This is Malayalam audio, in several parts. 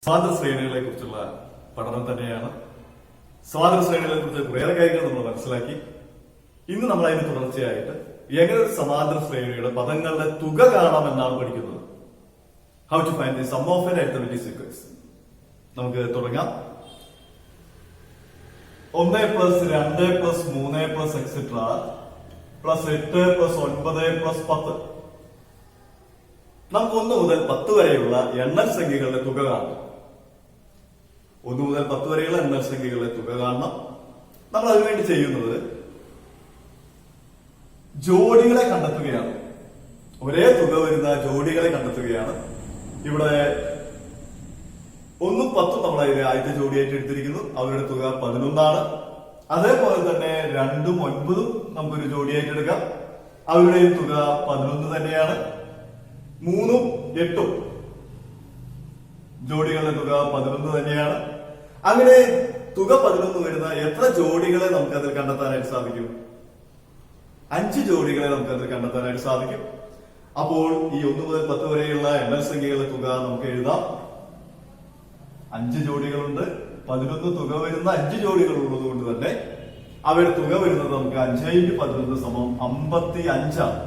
സ്വാതന്ത്ര്യ ശ്രേണികളെ കുറിച്ചുള്ള പഠനം തന്നെയാണ്. സ്വാതന്ത്ര്യ ശ്രേണികളെ കുറിച്ച് കുറേയേറെ കാര്യങ്ങൾ നമ്മൾ മനസ്സിലാക്കി. ഇന്ന് നമ്മൾ അതിന് തുടർച്ചയായിട്ട് എങ്ങനെ ഒരു സമാന്തര ശ്രേണിയുടെ പദങ്ങളുടെ തുക കാണാമെന്നാണ് പഠിക്കുന്നത്. How to find the sum of an arithmetic sequence. നമുക്ക് തുടങ്ങാം. 1 + 2 + 3 + എക്സെട്ര +8 + 9 + 10. നമുക്ക് 1 മുതൽ 10 വരെയുള്ള എണ്ണൽ സംഖ്യകളുടെ തുക കാണണം. 1 മുതൽ 10 വരെയുള്ള എണ്ണൽ സംഖ്യകളുടെ തുക കാണണം. നമ്മൾ അതിനുവേണ്ടി ചെയ്യുന്നത് ജോഡികളെ കണ്ടെത്തുകയാണ്. ഒരേ തുക വരുന്ന ജോഡികളെ കണ്ടെത്തുകയാണ്. ഇവിടെ 1ഉം 10ഉം നമ്മൾ ആദ്യത്തെ ജോഡിയായിട്ട് എടുത്തിരിക്കുന്നു. അവരുടെ തുക 11 ആണ്. അതേപോലെ തന്നെ 2ഉം 9ഉം നമുക്കൊരു ജോഡിയായിട്ട് എടുക്കാം. അവരുടെയും തുക 11 തന്നെയാണ്. 3ഉം 8ഉം ജോഡികളുടെ തുക 11 തന്നെയാണ്. അങ്ങനെ തുക 11 വരുന്ന എത്ര ജോഡികളെ നമുക്ക് അതിൽ കണ്ടെത്താനായിട്ട് സാധിക്കും? 5 ജോഡികളെ നമുക്ക് അതിൽ കണ്ടെത്താനായിട്ട് സാധിക്കും. അപ്പോൾ ഈ 1 മുതൽ 10 വരെയുള്ള എണ്ണൽ സംഖ്യകളുടെ തുക നമുക്ക് എഴുതാം. 5 ജോഡികളുണ്ട്. 11 തുക വരുന്ന 5 ജോഡികൾ ഉള്ളത് കൊണ്ട് തന്നെ അവയുടെ തുക വരുന്നത് നമുക്ക് 5 × 11 = 55 ആണ്.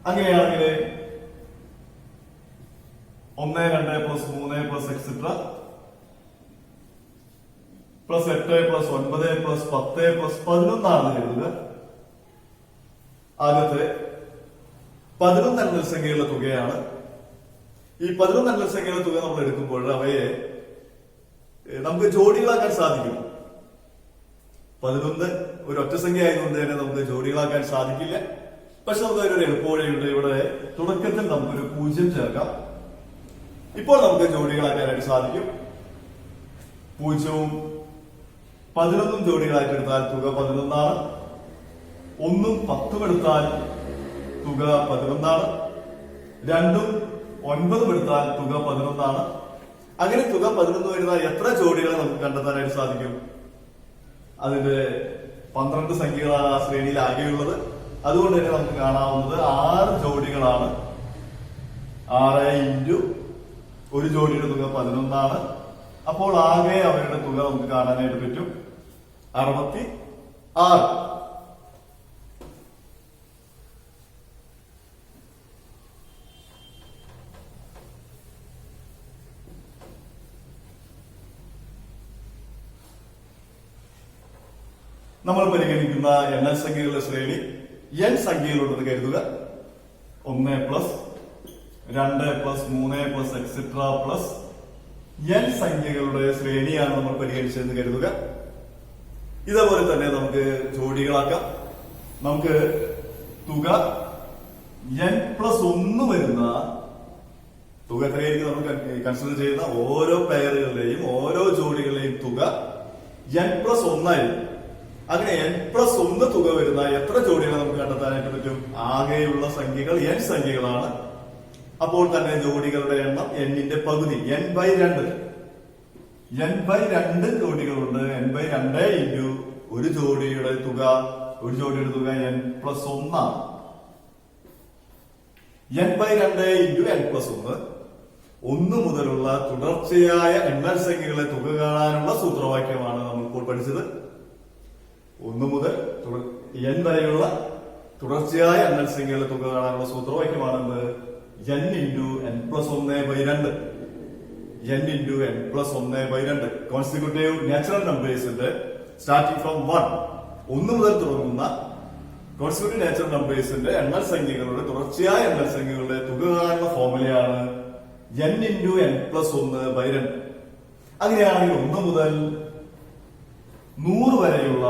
അങ്ങനെയാണെങ്കിൽ 1, 2 + 3 + എക്സെട്ര +8 + 9 + 10 + 11 ആണ് എഴുതുക. ആദ്യത്തെ 11 എണ്ണൽ സംഖ്യകളുടെ തുകയാണ്. ഈ 11 എണ്ണൽ സംഖ്യകളുടെ തുക നമ്മൾ എടുക്കുമ്പോൾ അവയെ നമുക്ക് ജോഡികളാക്കാൻ സാധിക്കും. 11 ഒരു ഒറ്റ സംഖ്യ ആയതുകൊണ്ട് തന്നെ നമുക്ക് ജോഡികളാക്കാൻ സാധിക്കില്ല. പക്ഷെ നമുക്ക് അതിനൊരു എളുപ്പവഴിയുണ്ട്. ഇവിടെ തുടക്കത്തിൽ നമുക്കൊരു 0 ചേർക്കാം. ഇപ്പോൾ നമുക്ക് ജോഡികളാക്കാനായിട്ട് സാധിക്കും. 0ഉം 11ഉം ജോഡികളായിട്ട് എടുത്താൽ തുക 11 ആണ്. 1ഉം 10ഉം എടുത്താൽ തുക 11 ആണ്. 2ഉം 9ഉം എടുത്താൽ തുക 11 ആണ്. അങ്ങനെ തുക 11 വരുന്ന എത്ര ജോഡികളെ നമുക്ക് കണ്ടെത്താനായിട്ട് സാധിക്കും? അതിന്റെ 12 സംഖ്യകളാണ് ആ ശ്രേണിയിൽ ആകെയുള്ളത്. അതുകൊണ്ട് തന്നെ നമുക്ക് കാണാവുന്നത് 6 ജോഡികളാണ്. 6 × ഒരു ജോഡിയുടെ തുക 11 ആണ്. അപ്പോൾ ആകെ അവരുടെ തുക നമുക്ക് കാണാനായിട്ട് പറ്റും 66. നമ്മൾ പരിഗണിക്കുന്ന എണ്ണൽ സംഖ്യകളുടെ ശ്രേണി n സംഖ്യകളുണ്ടെന്ന് കരുതുക. 1 + 2 + 3 + എക്സെട്ര n സംഖ്യകളുടെ ശ്രേണിയാണ് നമ്മൾ പരിഗണിച്ചതെന്ന് കരുതുക. ഇതേപോലെ തന്നെ നമുക്ക് ജോഡികളാക്കാം. നമുക്ക് തുക n+1 വരുന്ന തുക എത്രയായിരിക്കും? നമ്മൾ കൺസിഡർ ചെയ്യുന്ന ഓരോ പെയറുകളുടെയും ഓരോ ജോഡികളുടെയും തുക n+1 ആയിരിക്കും. അങ്ങനെ n+1 തുക വരുന്ന എത്ര ജോഡികളെ നമുക്ക് കണ്ടെത്താനായിട്ട് പറ്റും? ആകെയുള്ള സംഖ്യകൾ n സംഖ്യകളാണ്. അപ്പോൾ തന്നെ ജോഡികളുടെ എണ്ണം n-ന്റെ പകുതി n/2. n/2 ജോഡികളുണ്ട്. n/2 × ഒരു ജോഡിയുടെ തുക n+1 ആണ്. n/2 × n+1 1 മുതലുള്ള തുടർച്ചയായ എണ്ണൽ സംഖ്യകളെ തുക കാണാനുള്ള സൂത്രവാക്യമാണ് നമ്മൾ ഇപ്പോൾ പഠിച്ചത്. 1 മുതൽ n വരെയുള്ള തുടർച്ചയായ എണ്ണൽ സംഖ്യകളുടെ തുക കാണാനുള്ള സൂത്രവാക്യമാണെന്ന് n × n+1/2. n × n+1/2 consecutive natural നമ്പേഴ്സിന്റെ സ്റ്റാർട്ടിംഗ് ഫ്രം 1 മുതൽ തുടങ്ങുന്ന കോൺസിക്യൂട്ടീവ് നാച്ചുറൽ നമ്പേഴ്സിന്റെ എണ്ണൽ സംഖ്യകളുടെ തുടർച്ചയായ എണ്ണൽ സംഖ്യകളുടെ തുക കാണാനുള്ള ഫോർമുലയാണ് n × n+1/2. അങ്ങനെയാണെങ്കിൽ 1 മുതൽ 100 വരെയുള്ള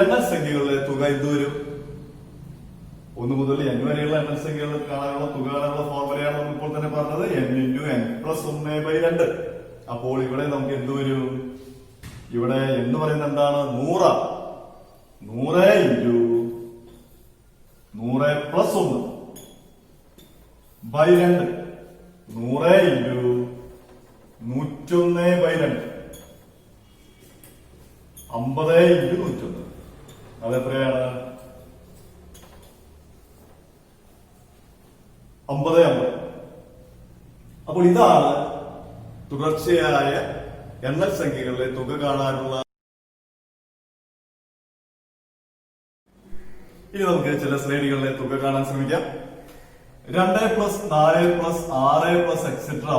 എണ്ണൽ സംഖ്യകളുടെ തുക എന്തുവരും? 1 മുതൽ n വരെയുള്ള എണ്ണൽ സംഖ്യകൾ കാണാനുള്ള തുക കാണാനുള്ള ഫോർമുലയാണ് നമ്മൾ ഇപ്പോൾ തന്നെ പറഞ്ഞത് n × n+1/2. അപ്പോൾ ഇവിടെ നമുക്ക് എന്തുവരും? ഇവിടെ എന്ന് പറയുന്നത് എന്താണ്? 100. 100 × 100+1/2 100 × 101/2 50 × 101. അതെത്രയാണ്? 50 50. അപ്പോൾ ഇതാണ് തുടർച്ചയായ എണ്ണൽ സംഖ്യകളിലെ തുക കാണാനുള്ള. ഇനി നമുക്ക് ചില ശ്രേണികളിലെ തുക കാണാൻ ശ്രമിക്കാം. 2 + 4 + 6 + എക്സെട്ര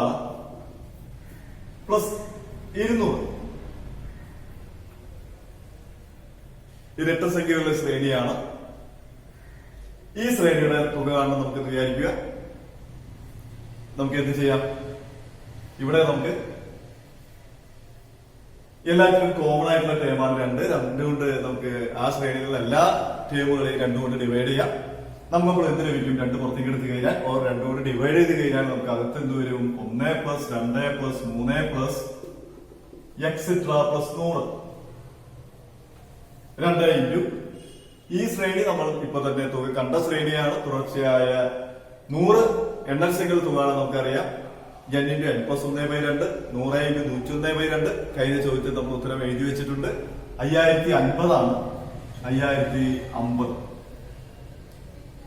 പ്ലസ് 200. ഇത് 8 സംഖ്യകളുടെ ശ്രേണിയാണ്. ഈ ശ്രേണിയുടെ തുക കാണാൻ നമുക്ക് വിചാരിക്കുക. നമുക്ക് എന്ത് ചെയ്യാം? ഇവിടെ നമുക്ക് എല്ലാത്തിനും കോമൺ ആയിട്ടുള്ള ടേമാണ് 2. 2 കൊണ്ട് നമുക്ക് ആ ശ്രേണികളിലെ എല്ലാ ടേമുകളെയും 2 കൊണ്ട് ഡിവൈഡ് ചെയ്യാം. നമുക്കപ്പോൾ എന്ത് ലഭിക്കും? 2 പുറത്തേക്ക് എടുത്തു കഴിഞ്ഞാൽ 2 കൊണ്ട് ഡിവൈഡ് ചെയ്ത് കഴിഞ്ഞാൽ നമുക്ക് അകത്ത് എന്ത് വരും? 1 + 2 + 3 + എക്സെട്ര +100. 2 ഇൻറ്റു ഈ ശ്രേണി നമ്മൾ ഇപ്പൊ തന്നെ തുക കണ്ട ശ്രേണിയാണ്. തുടർച്ചയായ 100 എണ്ണൽ സംഖ്യകൾ തുകയാണ് നമുക്കറിയാം. n × n + 1/2, 100 × 101/2. കഴിഞ്ഞ ചോദ്യത്തിൽ നമ്മൾ ഉത്തരം എഴുതി വെച്ചിട്ടുണ്ട്. 5050 ആണ്. 5050.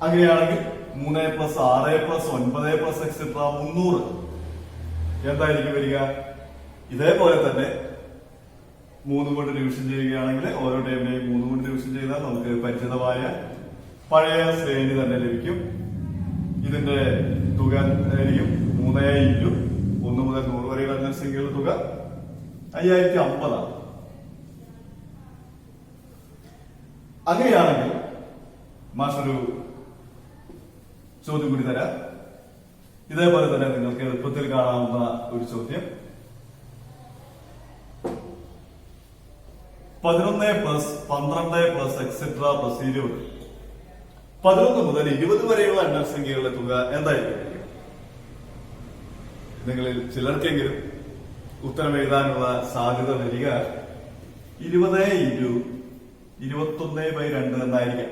അങ്ങനെയാണെങ്കിൽ 3 + 6 + 9 + എക്സെട്ര 300 എന്തായിരിക്കും വരിക? ഇതേപോലെ തന്നെ 3 കൊണ്ട് ഡിവിഷൻ ചെയ്യുകയാണെങ്കിൽ ഓരോ ടൈമിനെയും 3 കൊണ്ട് ഡിവിഷൻ ചെയ്താൽ നമുക്ക് പരിചിതമായ പഴയ ശ്രേണി തന്നെ ലഭിക്കും. ഇതിന്റെ തുക ആയിരിക്കും 3 ഇൻറ്റു 1 മുതൽ 100 വരെയുള്ള എണ്ണൽ സംഖ്യകളുടെ തുക 5050 ആണ്. അങ്ങനെയാണെങ്കിൽ മാഷൊരു ചോദ്യം കൂടി തരാം. ഇതേപോലെ തന്നെ നിങ്ങൾക്ക് എളുപ്പത്തിൽ കാണാവുന്ന ഒരു ചോദ്യം. 11 + 12 + എക്സെട്ര +20. 11 മുതൽ 20 വരെയുള്ള എണ്ണൽ സംഖ്യകളുടെ തുക എന്തായിരിക്കും? നിങ്ങളിൽ ചിലർക്കെങ്കിലും ഉത്തരം എഴുതാനുള്ള സാധ്യത വരിക 20 ഇൻറ്റു 21/2 എന്നായിരിക്കാം.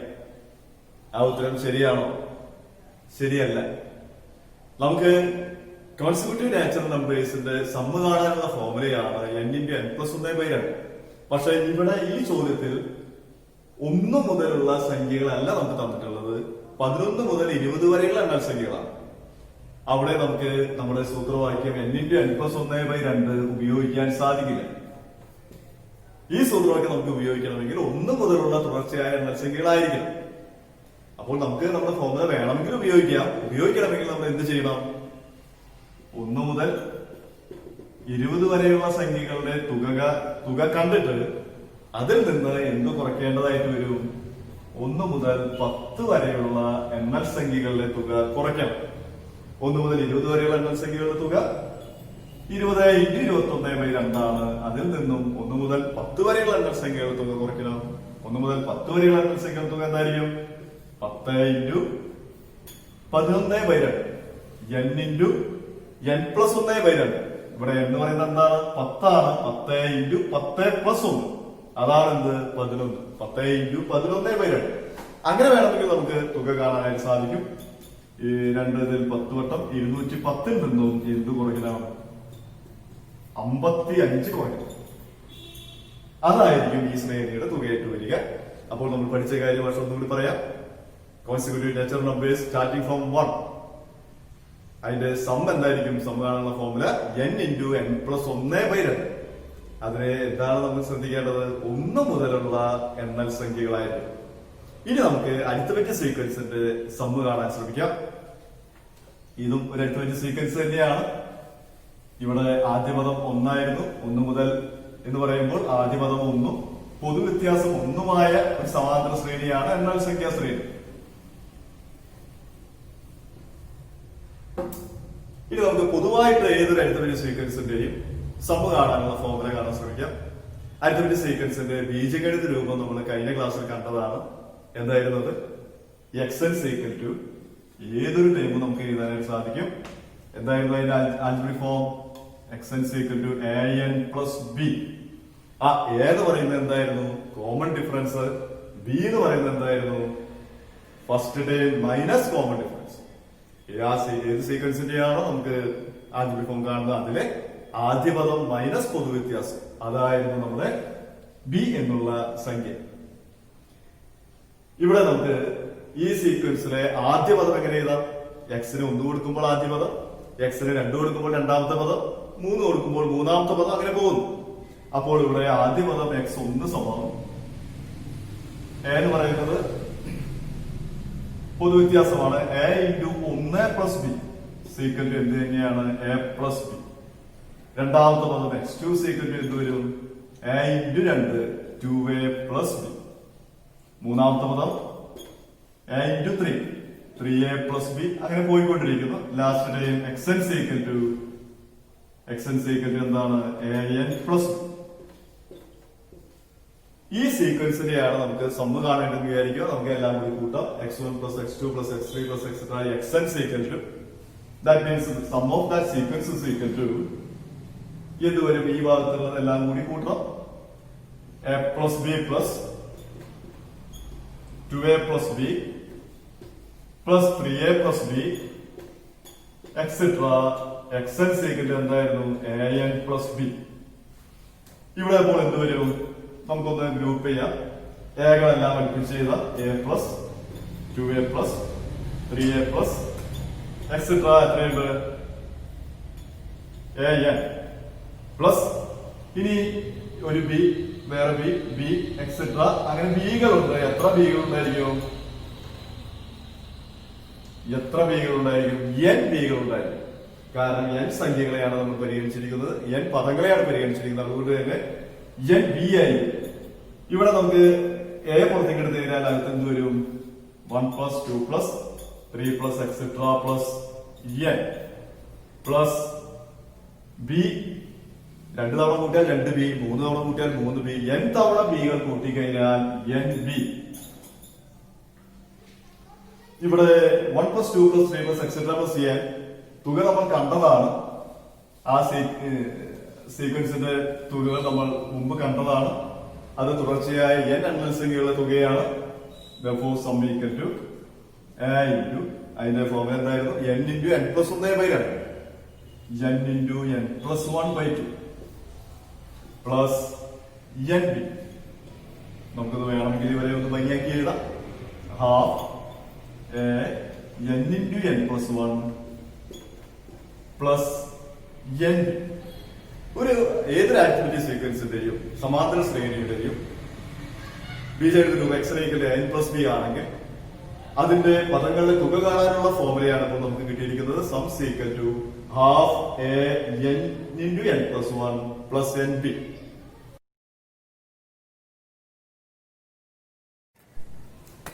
ആ ഉത്തരം ശരിയാണോ? ശരിയല്ല. നമുക്ക് കോൺസിക്യൂട്ടീവ് നാച്ചുറൽ നമ്പേഴ്സിന്റെ സമ്മ് കാണാനുള്ള ഫോർമുലയാണ് n × n + 1/2. പക്ഷെ ഇവിടെ ഈ ചോദ്യത്തിൽ 1 മുതലുള്ള സംഖ്യകളല്ല നമുക്ക് തന്നിട്ടുള്ളത്, 11 മുതൽ 20 വരെയുള്ള എണ്ണൽ സംഖ്യകളാണ്. അവിടെ നമുക്ക് നമ്മുടെ സൂത്രവാക്യം n × n + 1/2 ഉപയോഗിക്കാൻ സാധിക്കില്ല. ഈ സൂത്രവാക്യം നമുക്ക് ഉപയോഗിക്കണമെങ്കിൽ 1 മുതലുള്ള തുടർച്ചയായ എണ്ണൽ സംഖ്യകളായിരിക്കണം. അപ്പോൾ നമുക്ക് നമ്മുടെ ഫോർമുല വേണമെങ്കിൽ ഉപയോഗിക്കാം. ഉപയോഗിക്കണമെങ്കിൽ നമ്മൾ എന്ത് ചെയ്യണം? 1 മുതൽ 20 വരെയുള്ള സംഖ്യകളുടെ തുക കണ്ടിട്ട് അതിൽ നിന്ന് എന്ത് കുറയ്ക്കേണ്ടതായിട്ട് വരും? 1 മുതൽ 10 വരെയുള്ള എണ്ണൽ സംഖ്യകളുടെ തുക കുറയ്ക്കണം. 1 മുതൽ 20 വരെയുള്ള എണ്ണൽ സംഖ്യകളുടെ തുക 20 × 21/2 ആണ്. അതിൽ നിന്നും 1 മുതൽ 10 വരെയുള്ള എണ്ണൽ സംഖ്യകളുടെ തുക കുറയ്ക്കണം. 1 മുതൽ 10 വരെയുള്ള എണ്ണൽ സംഖ്യകളുടെ തുക എന്തായിരിക്കും? 10 × 11/2 n × n + 1/2. ഇവിടെ എന്ന് പറയുന്നത് എന്താണ്? 10 ആണ്. 10 × 10 + 1 അതാണ് എന്ത്? 11. 10 × 11/2. അങ്ങനെ വേണമെങ്കിൽ നമുക്ക് തുക കാണാനായിട്ട് സാധിക്കും. ഈ 2 ൽ 10 വട്ടം 210 നിന്നും എന്ത് കുറയ്ക്കണം? 55 കുറയ്ക്കണം. അതായിരിക്കും ഈ ശ്രേണിയുടെ തുകയായിട്ട് വരിക. അപ്പോൾ നമ്മൾ പഠിച്ച കാര്യം പക്ഷെ ഒന്നുകൂടി പറയാം. Consecutive natural numbers starting from 1. അതിന്റെ സം എന്തായിരിക്കും? സം കാണുന്ന ഫോർമുല n × n + 1/2. അതിനെ എന്താണ് നമ്മൾ ശ്രദ്ധിക്കേണ്ടത്? 1 മുതലുള്ള എണ്ണൽ സംഖ്യകളായിരുന്നു. ഇനി നമുക്ക് അരിത്മെറ്റിക് സീക്വൻസിന്റെ സമ്മ് കാണാൻ ശ്രമിക്കാം. ഇതും ഒരു അരിത്മെറ്റിക് സീക്വൻസ് തന്നെയാണ്. ഇവിടെ ആദ്യപദം 1 ആയിരുന്നു. 1 മുതൽ എന്ന് പറയുമ്പോൾ ആദ്യപദം 1 പൊതുവ്യത്യാസം 1 ഒരു സമാന്തര ശ്രേണിയാണ് എണ്ണൽ സംഖ്യാ ശ്രേണി. ഇനി നമുക്ക് പൊതുവായിട്ട് ഏതൊരു അരിത്മെറ്റിക് സീക്വൻസിന്റെയും സമ്മ് കാണാനുള്ള ഫോർമുല കാണാൻ ശ്രമിക്കാം. അരിത്മെറ്റിക് സീക്വൻസിന്റെ ബീജഗണിത രൂപം നമ്മൾ കഴിഞ്ഞ ക്ലാസ്സിൽ കണ്ടതാണ്. എന്തായിരുന്നത്? xn = ഏതൊരു ടൈമും നമുക്ക് എഴുതാനായിട്ട് സാധിക്കും. എന്തായിരുന്നു അതിന്റെ algebraic form? xn = an + b. ആ a എന്ന് പറയുന്നത് എന്തായിരുന്നു? Common difference. b എന്ന് പറയുന്നത് എന്തായിരുന്നു? First term minus common difference. ഏത് സീക്വൻസിന്റെയാണോ നമുക്ക് ആൽജിബ്രിക് ഫോം കാണുന്നത് അതിലെ ആദ്യ പദം മൈനസ് പൊതുവ്യത്യാസം അതായിരുന്നു നമ്മുടെ b എന്നുള്ള സംഖ്യ. ഇവിടെ നമുക്ക് ഈ സീക്വൻസിലെ ആദ്യ പദം എങ്ങനെ എഴുതാം? എക്സിന് 1 കൊടുക്കുമ്പോൾ ആദ്യ പദം, എക്സിന് 2 കൊടുക്കുമ്പോൾ രണ്ടാമത്തെ പദം, 3 കൊടുക്കുമ്പോൾ മൂന്നാമത്തെ പദം, അങ്ങനെ പോകുന്നു. അപ്പോൾ ഇവിടെ ആദ്യ പദം x1 സമം എ എന്ന് പറയുന്നത് പൊതുവ്യത്യാസമാണ്. A into 1 plus b equal to എന്ത് തന്നെയാണ് എ പ്ലസ് ബി. രണ്ടാമത്തെ പദം x2 സീക്വൽ ടു എന്ത് വരും A into 2 2a plus B. മൂന്നാമത്തെ പദം A into 3 3a plus B, അങ്ങനെ പോയിക്കൊണ്ടിരിക്കുന്നു. Last time xn equal to എന്താണ് an പ്ലസ് ബി. ഈ സീക്വൻസിനെയാണ് നമുക്ക് സമ്മ് കാണേണ്ടത് വിചാരിക്കുക. നമുക്ക് എല്ലാം കൂടി കൂട്ടാം. x1 plus x2 plus x3 plus etcetera xn equal to that means sum of that sequence is equal to എന്തുവരും ഈ ഭാഗത്തുള്ളത് എല്ലാം കൂടി കൂട്ടാം. a plus b plus 2a plus b plus 3a plus b etcetera xn equal to എന്തായിരുന്നു an പ്ലസ് ബി. ഇവിടെ അപ്പോൾ എന്ത് വരും? നമുക്കൊന്ന് ഗ്രൂപ്പ് ചെയ്യാം. എകളെല്ലാം അടുപ്പിച്ച് ചെയ്ത A plus 2a plus 3a plus etcetera എത്രയുണ്ട് an പ്ലസ് ഇനി ഒരു ബി, വേറെ ബി, ബി എക്സെട്ര അങ്ങനെ ബികളുണ്ട്. എത്ര ബികളുണ്ടായിരിക്കും? n ബികളുണ്ടായിരിക്കും. കാരണം n സംഖ്യകളെയാണ് നമ്മൾ പരിഗണിച്ചിരിക്കുന്നത്, n പദങ്ങളെയാണ് പരിഗണിച്ചിരിക്കുന്നത്. അതുകൊണ്ട് തന്നെ n ബി ആയിരിക്കും. ഇവിടെ നമുക്ക് എ പുറത്തേക്ക് എടുത്ത് കഴിഞ്ഞാൽ അടുത്ത് എന്ത് വരും? 1 plus 2 plus 3 plus etcetera plus n plus B. 2 തവണ കൂട്ടിയാൽ 2b, 3 തവണ കൂട്ടിയാൽ 3b, n തവണ ബികൾ കൂട്ടിക്കഴിഞ്ഞാൽ n ബി. ഇവിടെ 1 plus 2 plus 3 plus etcetera plus n തുക നമ്മൾ കണ്ടതാണ്. ആ സീക്വൻസിന്റെ തുകകൾ നമ്മൾ മുമ്പ് കണ്ടതാണ്. അത് തുടർച്ചയായ n എണ്ണൽ സംഖ്യകളുടെ തുകയാണ്. therefore sum equal to a into അതിന്റെ ഫോർമുല എന്തായിരുന്നു? n into n plus 1/2 n into n plus 1/2 plus n b. നമുക്കത് വേണമെങ്കിൽ ഇവരെ ഒന്ന് ഭംഗിയാക്കി എഴുതാം. Half n into n plus 1 plus n b. ഒരു ഏതൊരു ആക്ടിവിറ്റി സീക്വൻസിന്റെയും സമാന്തര ശ്രേണിയുടെയും ബീജഗണിത രൂപം x n പ്ലസ് ബി ആണെങ്കിൽ അതിന്റെ പദങ്ങളുടെ തുക കാണാനുള്ള ഫോർമുലയാണ് ഇപ്പോൾ നമുക്ക് കിട്ടിയിരിക്കുന്നത്. Sum equal to half A n into n plus 1 plus n B.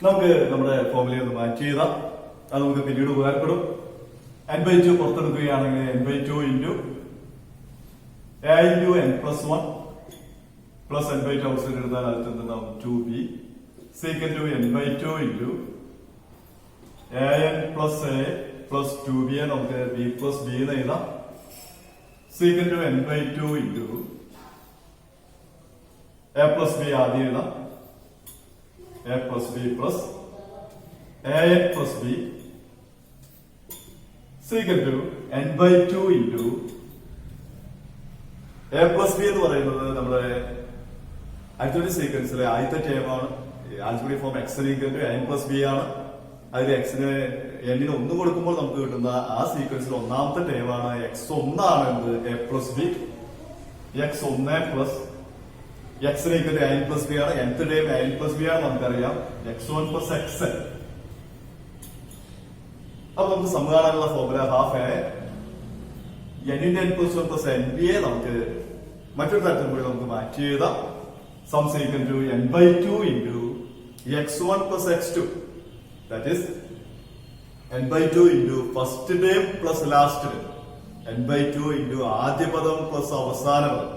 നമുക്ക് നമ്മുടെ ഫോർമുലയെ ഒന്ന് മാറ്റി ചെയ്താം. അത് നമുക്ക് പിന്നീട് ഉപകാരപ്പെടും. n/2 പുറത്തെടുക്കുകയാണെങ്കിൽ n/2 into a into n plus 1 plus n/2 outside എടുത്താൽ അടുത്ത് എന്തുണ്ടാവും? 2b S equal to n/2 into an plus a plus 2b നമുക്ക് b പ്ലസ് b എന്ന് എഴുതാം. S equal to n/2 into a plus b ആദ്യം എഴുതാം. a plus b plus an plus b S equal to n/2 into a plus b എന്ന് പറയുന്നത് നമ്മുടെ ആക്ടിവിറ്റി സീക്വൻസിലെ ആദ്യത്തെ ടേമാണ്. Algebraic form x equal to n plus B ആണ്. അതിൽ എക്സിന് എന്നിന് 1 കൊടുക്കുമ്പോൾ നമുക്ക് കിട്ടുന്ന ആ സീക്വൻസിൽ ഒന്നാമത്തെ ടേമാണ് x1 ആണ്. എന്ത്? A plus b. x1 plus എക്സിന് equal to n plus B ആണ്. nth term n plus B ആണ് നമുക്കറിയാം. x1 plus xn. അപ്പൊ നമുക്ക് സം കാണാനുള്ള formula half A n into n plus 1 plus nb നമുക്ക് മറ്റൊരു തരത്തിൽ കൂടി നമുക്ക് മാറ്റി എഴുതാം. Sum equal to n/2 into x1 plus x2 that is n/2 into first term plus last term. n/2 ഇൻറ്റു ആദ്യ പദം പ്ലസ് അവസാന പദം.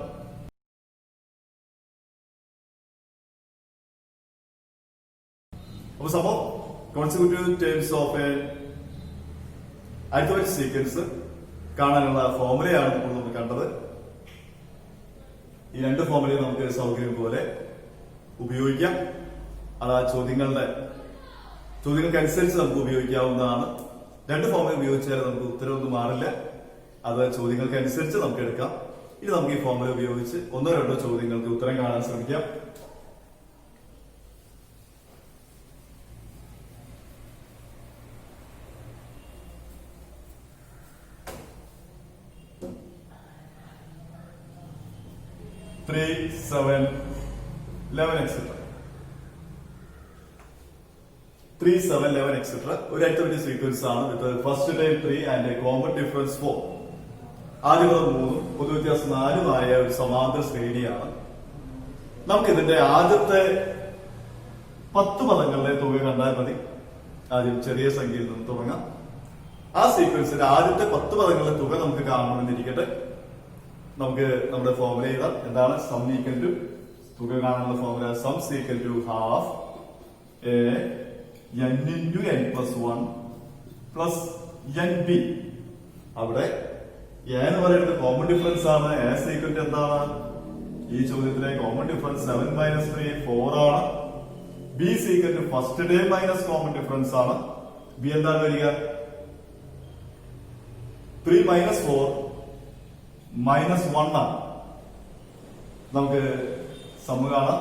അപ്പൊ സമം consecutive terms of a arithmetic sequence കാണാനുള്ള ഫോർമുലയാണ് ഇപ്പോൾ നമ്മൾ കണ്ടത്. ഈ രണ്ട് ഫോർമുലയും നമുക്ക് സൗകര്യം പോലെ ഉപയോഗിക്കാം. അത് ആ ചോദ്യങ്ങൾക്കനുസരിച്ച് നമുക്ക് ഉപയോഗിക്കാവുന്നതാണ്. രണ്ട് ഫോർമുല ഉപയോഗിച്ചാൽ നമുക്ക് ഉത്തരവൊന്നും മാറില്ല. അത് ചോദ്യങ്ങൾക്കനുസരിച്ച് നമുക്ക് എടുക്കാം. ഇനി നമുക്ക് ഈ ഫോർമുല ഉപയോഗിച്ച് 1-2 ചോദ്യങ്ങൾക്ക് ഉത്തരം കാണാൻ ശ്രമിക്കാം. 3, 7, 11 etc. 3, 7, 11 etc. ഒരു activity sequence ആണ് with first term 3 and a common difference 4. ആദ്യ പദം 3 പൊതുവ്യത്യാസം 4 ആയ ഒരു സമാന്തര ശ്രേണിയാണ്. നമുക്ക് ഇതിന്റെ ആദ്യത്തെ 10 പദങ്ങളുടെ തുക കണ്ടാൽ മതി. ആദ്യം ചെറിയ സംഖ്യയിൽ നിന്ന് തുടങ്ങാം. ആ സീക്വൻസിന്റെ ആദ്യത്തെ 10 പദങ്ങളുടെ തുക നമുക്ക് കാണണമെന്നിരിക്കട്ടെ. നമുക്ക് നമ്മുടെ ഫോർമുല എഴുതാം. എന്താണ് സം ഈക്വൽ ടു, തുക കാണാനുള്ള formula sum equal to half A n into n plus 1 plus nb. അവിടെ a എന്ന് പറയുന്നത് കോമൺ ഡിഫറൻസ് ആണ്. a ഈക്വൽ ടു എന്താണ്? ഈ ചോദ്യത്തിലെ കോമൺ ഡിഫറൻസ് 7 മൈനസ് 3 4 ആണ്. b equal to first day minus common difference ആണ്. b എന്താണ് വരിക? 3 മൈനസ് 4 മൈനസ് 1 ആണ്. നമുക്ക് സമ്മ് കാണാം.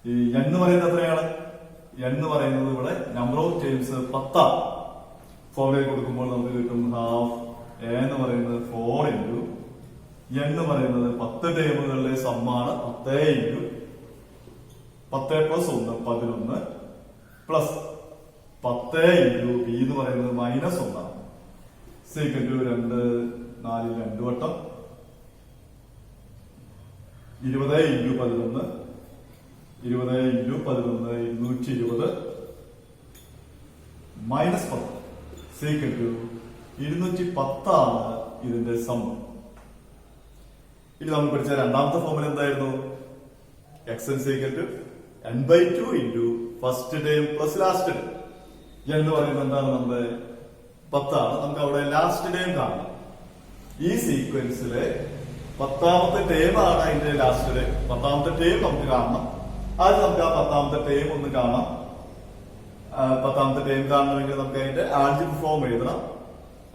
ഈ n എന്ന് പറയുന്നത് എത്രയാണ്? n എന്ന് പറയുന്നത് ഇവിടെ നമ്പർ ഓഫ് ടേംസ് 10 ആണ്. ഫോർമുല കൊടുക്കുമ്പോൾ നമുക്ക് കിട്ടും ഹാഫ് എ എന്ന് പറയുന്നത് 4 ഇൻറ്റു n എന്ന് പറയുന്നത് 10 ടേമുകളുടെ സമ്മാണ് 10 into 10 plus 1 11 plus 10 into B എന്ന് പറയുന്നത് മൈനസ് 1 ആണ്. സീക്വൽ ടു 2 4 2 വട്ടം 20 into 11 20 into 11 220 minus 10 equal to 210 ആണ് ഇതിന്റെ സം. ഇനി നമ്മൾ പഠിച്ച രണ്ടാമത്തെ ഫോർമുല എന്തായിരുന്നു? X equal to n/2 into first term plus last term. എന്ന് പറയുന്നത് എന്താണ്? നമ്മുടെ 10 ആണ്. നമുക്ക് അവിടെ ലാസ്റ്റ് ടേം കാണണം. ഈ സീക്വൻസിലെ 10ാമത്തെ ടേം ആണ് അതിന്റെ ലാസ്റ്റ് ടേം. 10ാമത്തെ ടേം നമുക്ക് കാണണം. ആദ്യം നമുക്ക് ആ 10ാമത്തെ ടേം ഒന്ന് കാണാം. 10ാമത്തെ ടേം കാണണമെങ്കിൽ നമുക്ക് അതിന്റെ ആൽജിബ്ര ഫോം എഴുതണം.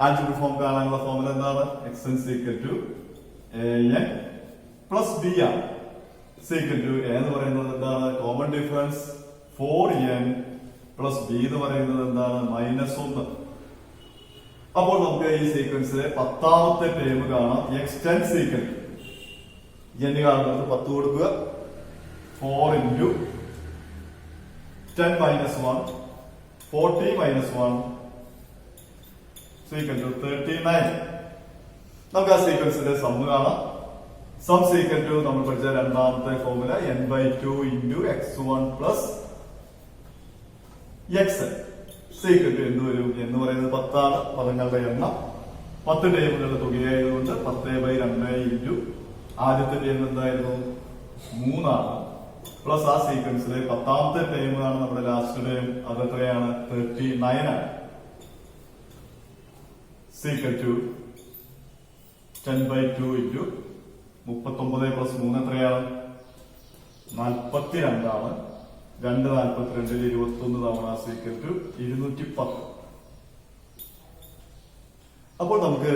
ആൽജിബ്ര ഫോം കാണാനുള്ള ഫോർമുല എന്താണ്? X equal to an plus B ആണ്. സീക്വൽ ടു എ എന്ന് പറയുന്നത് എന്താണ്? Common difference 4n plus b എന്ന് പറയുന്നത് എന്താണ്? മൈനസ് 1. അപ്പോൾ നമുക്ക് ഈ സീക്വൻസിലെ 10ാമത്തെ ടേം കാണാം. എക്സ്റ്റെൻഡ് സീക്വൽ n കാണുന്നത് 10 കൊടുക്കുക. 4 into 10 minus 1 40 minus 1 equal to 39. നമുക്ക് ആ സീക്വൻസിന്റെ സമ്മ് കാണാം. സം സീക്വൽ ടു നമ്മൾ പഠിച്ച രണ്ടാമത്തെ formula n/2 into x1 plus x equal to എന്ത് വരും? എന്ന് പറയുന്നത് 10 ആണ്. പദങ്ങളുടെ എണ്ണം 10 ടേമുകളുടെ തുകയായതുകൊണ്ട് 10/2 ഇൻറ്റു ആദ്യത്തെ ടേം എന്തായിരുന്നു? 3 ആണ്. പ്ലസ് ആ സീക്വൻസിലെ 10ാമത്തെ ടേം ആണ് നമ്മുടെ ലാസ്റ്റ് ടേം. അത് എത്രയാണ്? 39 ആണ്. സീക്വൽ ടു 10/2 ഇൻറ്റു 39 പ്ലസ് 3 എത്രയാണ്? 42 ആണ്. 2 42 21 തവണ സീക്വൽ ടു 210. അപ്പോൾ നമുക്ക്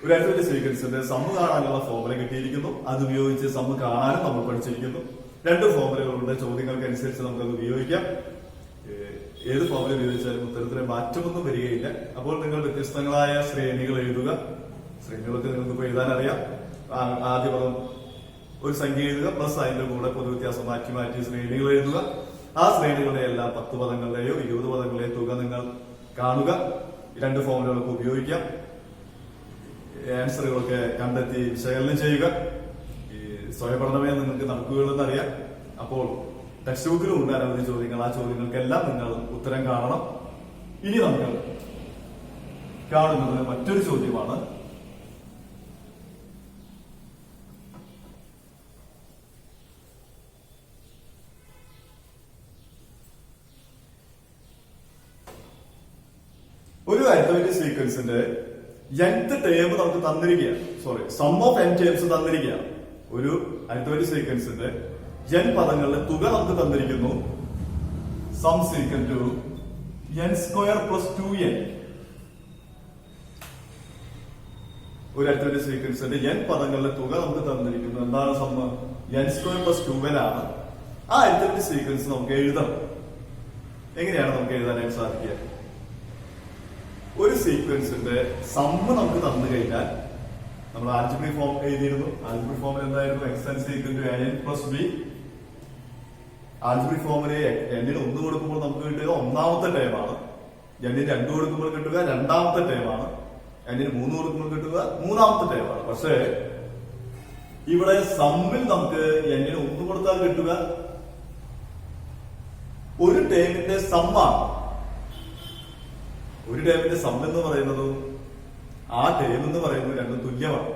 ഒരു ആക്ടിവിറ്റി സീക്വൻസിന്റെ സമ്മ് കാണാനുള്ള ഫോർമുല കിട്ടിയിരിക്കുന്നു. അത് ഉപയോഗിച്ച് സമ്മ് കാണാനും നമ്മൾ പഠിച്ചിരിക്കുന്നു. 2 ഫോർമുലകളുടെ ചോദ്യങ്ങൾക്ക് അനുസരിച്ച് നമുക്കത് ഉപയോഗിക്കാം. ഏത് ഫോർമുല ഉപയോഗിച്ചാലും ഉത്തരത്തിലെ മാറ്റമൊന്നും വരികയില്ല. അപ്പോൾ നിങ്ങൾ വ്യത്യസ്തങ്ങളായ ശ്രേണികൾ എഴുതുക. ശ്രേണികളൊക്കെ നിങ്ങൾക്ക് എഴുതാൻ അറിയാം. ആദ്യ പദം ഒരു സംഖ്യ എഴുതുക, പ്ലസ് അതിന്റെ കൂടെ പൊതുവ്യത്യാസം മാറ്റി മാറ്റി ശ്രേണികൾ എഴുതുക. ആ ശ്രേണികളുടെ എല്ലാം 10 പദങ്ങളുടെയോ 20 പദങ്ങളുടെയോ തുക നിങ്ങൾ കാണുക. 2 ഫോർമുലകളൊക്കെ ഉപയോഗിക്കാം. ആൻസറുകളൊക്കെ കണ്ടെത്തി വിശകലനം ചെയ്യുക. ഈ സ്വയംപഠനമേ നിങ്ങൾക്ക് നടക്കുകയുള്ളെന്ന് അറിയാം. അപ്പോൾ ടെക്സ്റ്റ് ബുക്കിലും ഉണ്ട് അനവധി ചോദ്യങ്ങൾ. ആ ചോദ്യങ്ങൾക്കെല്ലാം നിങ്ങൾ ഉത്തരം കാണണം. ഇനി നമുക്ക് കാണുന്നത് മറ്റൊരു ചോദ്യമാണ്. ഒരു അരിത്മെറ്റിക് സീക്വൻസിന്റെ nth ടേം നമുക്ക് തന്നിരിക്കുകയാണ്. Sorry, sum of n terms തന്നിരിക്കുകയാണ്. ഒരു അരിത്മെറ്റിക് സീക്വൻസിന്റെ n പദങ്ങളുടെ തുക നമുക്ക് തന്നിരിക്കുന്നു. Sum equal to n square plus 2n. ഒരു അരിത്മെറ്റിക് സീക്വൻസിന്റെ n പദങ്ങളുടെ തുക നമുക്ക് തന്നിരിക്കുന്നു. എന്താണ് some? n square plus 2n ആണ്. ആ അരിത്മെറ്റിക് സീക്വൻസ് നമുക്ക് എഴുതണം. എങ്ങനെയാണ് നമുക്ക് എഴുതാനായിട്ട് സാധിക്കുക? ഒരു സീക്വൻസിന്റെ സമ്മ് നമുക്ക് തന്നു കഴിഞ്ഞാൽ നമ്മൾ ആൽജിബ്രിക് ഫോം എഴുതിയിരുന്നു. ആൽജിബ്രിക് ഫോമിൽ എന്തായിരുന്നു? X n c equal to a n plus b. Algebraic ഫോമില് എന്നിന് 1 കൊടുക്കുമ്പോൾ നമുക്ക് കിട്ടുക ഒന്നാമത്തെ ടേമാണ്, എന്നിന് 2 കൊടുക്കുമ്പോൾ കിട്ടുക രണ്ടാമത്തെ ടേമാണ്, എന്നിന് 3 കൊടുക്കുമ്പോൾ കിട്ടുക മൂന്നാമത്തെ ടേമാണ്. പക്ഷേ ഇവിടെ സമ്മിൽ നമുക്ക് എന്നിന് 1 കൊടുത്താൽ കിട്ടുക ഒരു ടേമിന്റെ സമ്മാണ്. ഒരു ടേമിന്റെ സം എന്ന് പറയുന്നതും ആ ടേം എന്ന് പറയുന്നത് രണ്ടും തുല്യമാണ്.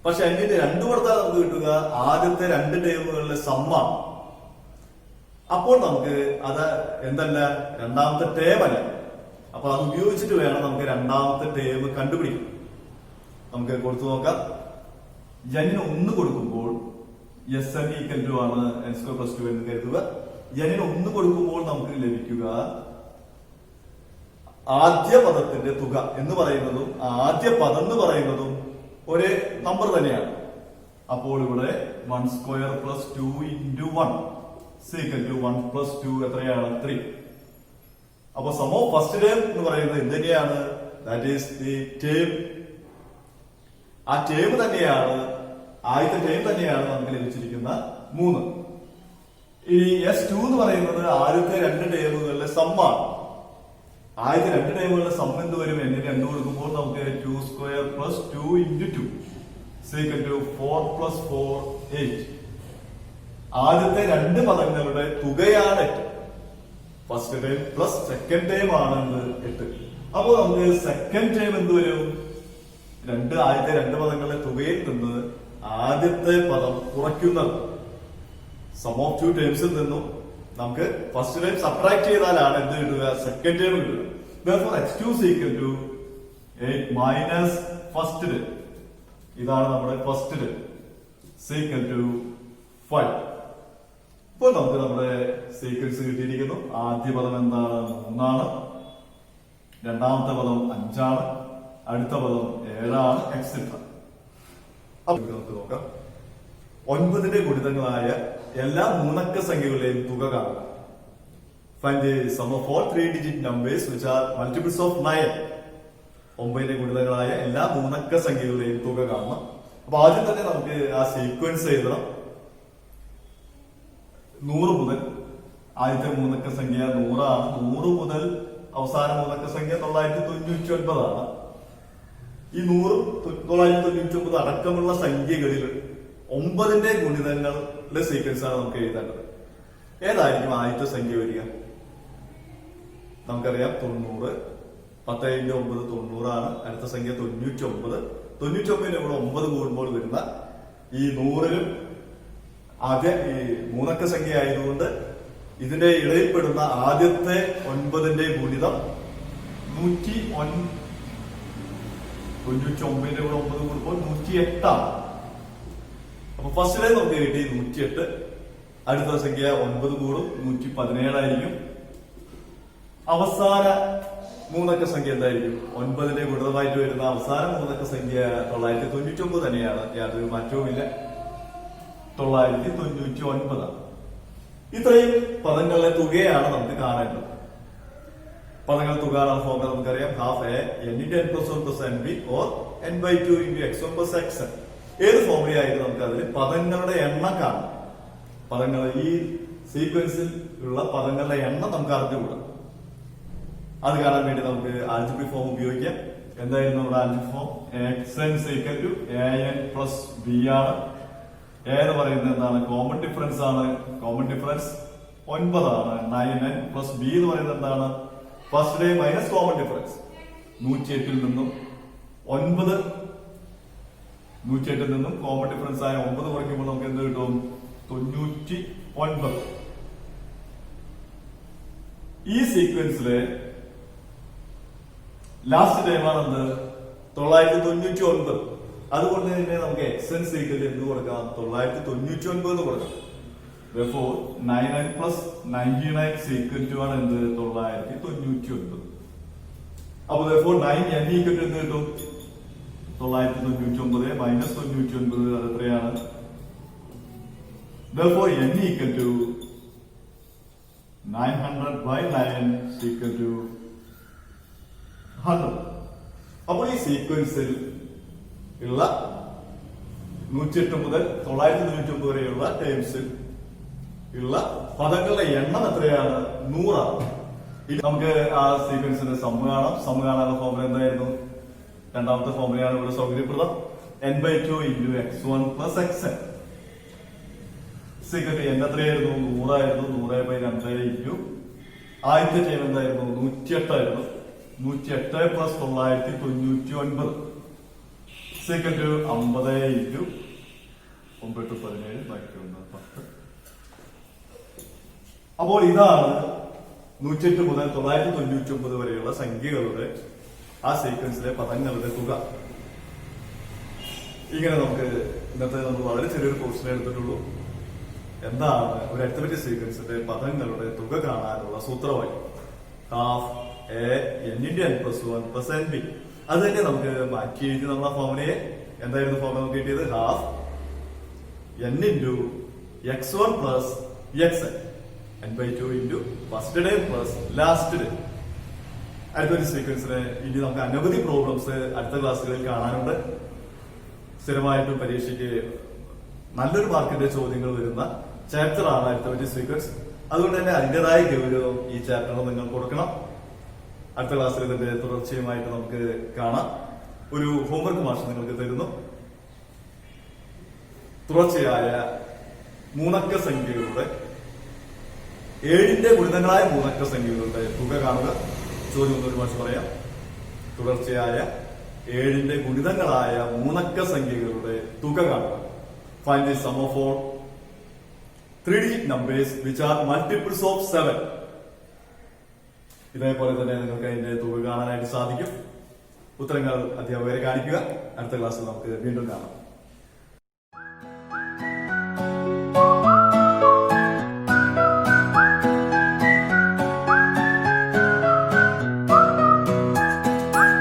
പക്ഷെ എന്നിന് 2 കൊടുത്താൽ നമുക്ക് കിട്ടുക ആദ്യത്തെ 2 ടേമുകളിലെ സമ്മാണ്. അപ്പോൾ നമുക്ക് അത് എന്തല്ല, രണ്ടാമത്തെ ടേം അല്ല. അപ്പൊ അത് ഉപയോഗിച്ചിട്ട് വേണം നമുക്ക് രണ്ടാമത്തെ ടേം കണ്ടുപിടിക്കാം. നമുക്ക് കൊടുത്തു നോക്കാം. എന്നിന് 1 കൊടുക്കുമ്പോൾ എസ് എൻ ഈക്വൽ ടു ആണ് എൻ സ്ക്വയർ പ്ലസ് 2 എന്ന് കരുതുക. എന്നിന് 1 കൊടുക്കുമ്പോൾ നമുക്ക് ലഭിക്കുക ആദ്യ പദത്തിന്റെ തുക എന്ന് പറയുന്നതും ആദ്യ പദം എന്ന് പറയുന്നതും ഒരേ നമ്പർ തന്നെയാണ്. അപ്പോൾ ഇവിടെ 1 square plus 2 into 1 equal to 1 plus 2 എത്രയാണ്? 3. അപ്പൊ സം ഓഫ് ഫസ്റ്റ് ടേം എന്ന് പറയുന്നത് എന്ത് തന്നെയാണ്? That is the term. ആ ടേം തന്നെയാണ്, ആദ്യത്തെ ടേം തന്നെയാണ് നമുക്ക് ലഭിച്ചിരിക്കുന്ന 3. ഈ S2 എന്ന് പറയുന്നത് ആദ്യത്തെ 2 ടേമുകളിലെ സമ്മാണ്. ആദ്യത്തെ 2 ടേമുകളിലെ സം എന്ത് വരും? എന്നിന് 2 കൊടുക്കുമ്പോൾ നമുക്ക് 2 square plus 2 into 2 equal to 4 plus 4 8. ആദ്യത്തെ 2 പദങ്ങളുടെ തുകയാണ് 8. First time plus second time ആണ് 8. അപ്പോൾ നമുക്ക് സെക്കൻഡ് ടൈം എന്ത് വരും? ആദ്യത്തെ 2 പദങ്ങളുടെ തുകയിൽ നിന്ന് ആദ്യത്തെ പദം കുറയ്ക്കുന്നത്. സം ഓഫ് 2 ടേംസിൽ നിന്നും നമുക്ക് ഫസ്റ്റ് ടൈം സബ്ട്രാക്ട് ചെയ്താലാണ് എന്ത് കിട്ടുക? സെക്കൻഡ് ടൈം കിട്ടുക. Therefore x2 is equal to 8 minus first time. ഇതാണ് നമ്മുടെ ഫസ്റ്റ് ടൈം ഈക്വൽ ടു 5. ഇപ്പോൾ നമുക്ക് നമ്മുടെ സീക്വൻസ് കിട്ടിയിരിക്കുന്നു. ആദ്യ പദം എന്താണ്? 3 ആണ്. രണ്ടാമത്തെ പദം 5 ആണ്. അടുത്ത പദം 7 ആണ്, എക്സെട്ര. അപ്പൊ നമുക്ക് നോക്കാം. 9ന്റെ ഗുണിതങ്ങളായ എല്ലാ 3 അക്ക സംഖ്യകളുടെയും തുക കാണുക. Find the sum of all 3-digit numbers which are multiples of 9. 9ന്റെ ഗുണിതങ്ങളായ എല്ലാ 3 അക്ക സംഖ്യകളുടെയും തുക കാണണം. അപ്പൊ ആദ്യം തന്നെ നമുക്ക് ആ സീക്വൻസ് എഴുതണം. 100 മുതൽ ആദ്യത്തെ 3 അക്ക സംഖ്യ 100 ആണ്. 100 മുതൽ അവസാന 3 അക്ക സംഖ്യ 999 ആണ്. ഈ 100, 999 അടക്കമുള്ള സംഖ്യകളിൽ 9ന്റെ ഗുണിതങ്ങളുടെ സീക്വൻസ് ആണ് നമുക്ക് എഴുതേണ്ടത്. ഏതായിരിക്കും ആദ്യത്തെ സംഖ്യ വരിക? നമുക്കറിയാം 90. 10 × 9 90 ആണ്. അടുത്ത സംഖ്യ 99. 99ന്റെ കൂടെ 9 കൂടുമ്പോൾ വരുന്ന ഈ 100ലും ആദ്യ ഈ 3 അക്ക സംഖ്യ ആയതുകൊണ്ട് ഇതിന്റെ ഇടയിൽപ്പെടുന്ന ആദ്യത്തെ 9ന്റെ ഗുണിതം 109. 99ന്റെ കൂടെ 9 കൂടുമ്പോൾ 108 ആണ്. അപ്പൊ ഫസ്റ്റ് ടൈം നമുക്ക് കിട്ടി 108. അടുത്ത സംഖ്യ 9 കൂടും 117 ആയിരിക്കും. അവസാന 3 അക്ക സംഖ്യ എന്തായിരിക്കും? 9ന്റെ ഗുണിതമായിട്ട് വരുന്ന അവസാന 3 അക്ക സംഖ്യ 999 തന്നെയാണ്. യാതൊരു മാറ്റവുമില്ല, 999 ആണ്. ഇത്രയും പദങ്ങളുടെ തുകയാണ് നമുക്ക് കാണേണ്ടത്. പദങ്ങൾ തുക ഫോർമുല നമുക്കറിയാം. Half A n × n + 1 + nb or n/2 × x1 + xn. ഏത് ഫോർമുലയായിട്ട് നമുക്ക് അതിൽ പദങ്ങളുടെ എണ്ണം കാണാം. പദങ്ങൾ ഈ സീക്വൻസിൽ ഉള്ള പദങ്ങളുടെ എണ്ണം നമുക്ക് അറിഞ്ഞുകൂടാ. അത് കാണാൻ വേണ്ടി നമുക്ക് ആൽജിബ്രിക് ഫോം ഉപയോഗിക്കാം. എന്തായിരുന്നു നമ്മുടെ algebraic form? xn = an + b ആണ്. a എന്ന് പറയുന്നത് എന്താണ്? കോമൺ ഡിഫറൻസ് ആണ്. കോമൺ ഡിഫറൻസ് 9 ആണ്. 9n + b എന്ന് പറയുന്നത് എന്താണ്? First term minus common difference. 108ൽ നിന്നും 9, 108ൽ നിന്നും കോമൺ ഡിഫറൻസ് ആയ 9 കുറയ്ക്കുമ്പോൾ നമുക്ക് എന്ത് കിട്ടും? 99. ഈ സീക്വൻസിലെ ലാസ്റ്റ് ടൈമാണ് എന്ത്? 999. അതുകൊണ്ട് തന്നെ നമുക്ക് xn = എന്ത് കൊടുക്കാം? 999 എന്ന് കൊടുക്കാം. Therefore 9n + 99 ആണ് എന്ത്? 999. അപ്പൊ therefore 9n എന്ത് കിട്ടും? 999 മൈനസ് 99 അത് എത്രയാണ്? Therefore n = 900/9 = 100. അപ്പോൾ ഈ സീക്വൻസിൽ ഉള്ള 108 മുതൽ 999 വരെയുള്ള ടേംസിൽ ഉള്ള പദങ്ങളുടെ എണ്ണം എത്രയാണ്? 100. ഇനി നമുക്ക് ആ സീക്വൻസിന്റെ സമ്മ് കാണാം. സമ്മ് കാണാനുള്ള ഫോർമുല എന്തായിരുന്നു? രണ്ടാമത്തെ ഫോർമുലയാണ് ഇവിടെ സൗകര്യപ്രദം. n/2 × x1 + xn. സീക്വന്റ് n എത്രയായിരുന്നു? 100 ആയിരുന്നു. 100/2 ആദ്യത്തെ ടൈം എന്തായിരുന്നു? 108 ആയിരുന്നു. 108 + 999. സീക്വന്റ് 50 × 9 17 ബാക്കി 10. അപ്പോൾ ഇതാണ് 108 മുതൽ 999 വരെയുള്ള സംഖ്യകളുടെ ആ സീക്വൻസിലെ പദങ്ങളുടെ തുക. ഇങ്ങനെ നമുക്ക് ഇന്നത്തെ നമ്മൾ വളരെ ചെറിയൊരു പോർഷൻ എടുത്തിട്ടുള്ളൂ. എന്താണ് ഒരു അരിത്തമെറ്റിക് സീക്വൻസിന്റെ പദങ്ങളുടെ തുക കാണാനുള്ള സൂത്രമായി? Half A n × n + 1 + nb. അത് തന്നെ നമുക്ക് മാറ്റി എഴുതി നമ്മൾ ആ ഫോർമുലയെ എന്തായിരുന്നു ഫോർമുല നമുക്ക് കിട്ടിയത്? Half n × x1 + xn. n/2 × first day plus last day. അടുത്തൊരു സീക്വൻസിന് ഇനി നമുക്ക് അനവധി പ്രോബ്ലംസ് അടുത്ത ക്ലാസ്സുകളിൽ കാണാനുണ്ട്. സ്ഥിരമായിട്ടും പരീക്ഷയ്ക്ക് നല്ലൊരു മാർക്കിന്റെ ചോദ്യങ്ങൾ വരുന്ന ചാപ്റ്റർ ആണ് അടുത്ത സീക്വൻസ്. അതുകൊണ്ട് തന്നെ അതിൻ്റെതായ ഗൗരവം ഈ ചാപ്റ്ററിന് നിങ്ങൾ കൊടുക്കണം. അടുത്ത ക്ലാസ്സിൽ ഇതിന്റെ തുടർച്ചയുമായിട്ട് നമുക്ക് കാണാം. ഒരു ഹോംവർക്ക് മാഷ് നിങ്ങൾക്ക് തരുന്നു. തുടർച്ചയായ മൂന്നക്ക സംഖ്യകളുടെ 7ന്റെ ഗുണിതങ്ങളായ മൂന്നക്ക സംഖ്യകളുടെ തുക കാണുക. ചോദ്യം ഒന്നൊരു മാഷ് പറയാം. തുടർച്ചയായ 7ന്റെ ഗുണിതങ്ങളായ മൂന്നക്ക സംഖ്യകളുടെ തുക കാണുക. Find the sum of all 3-digit numbers which are multiples of 7. ഇതേപോലെ തന്നെ നിങ്ങൾക്ക് അതിന്റെ തുക കാണാനായിട്ട് സാധിക്കും. ഉത്തരങ്ങൾ അധ്യാപകരെ കാണിക്കുക. അടുത്ത ക്ലാസ്സിൽ നമുക്ക് വീണ്ടും കാണാം.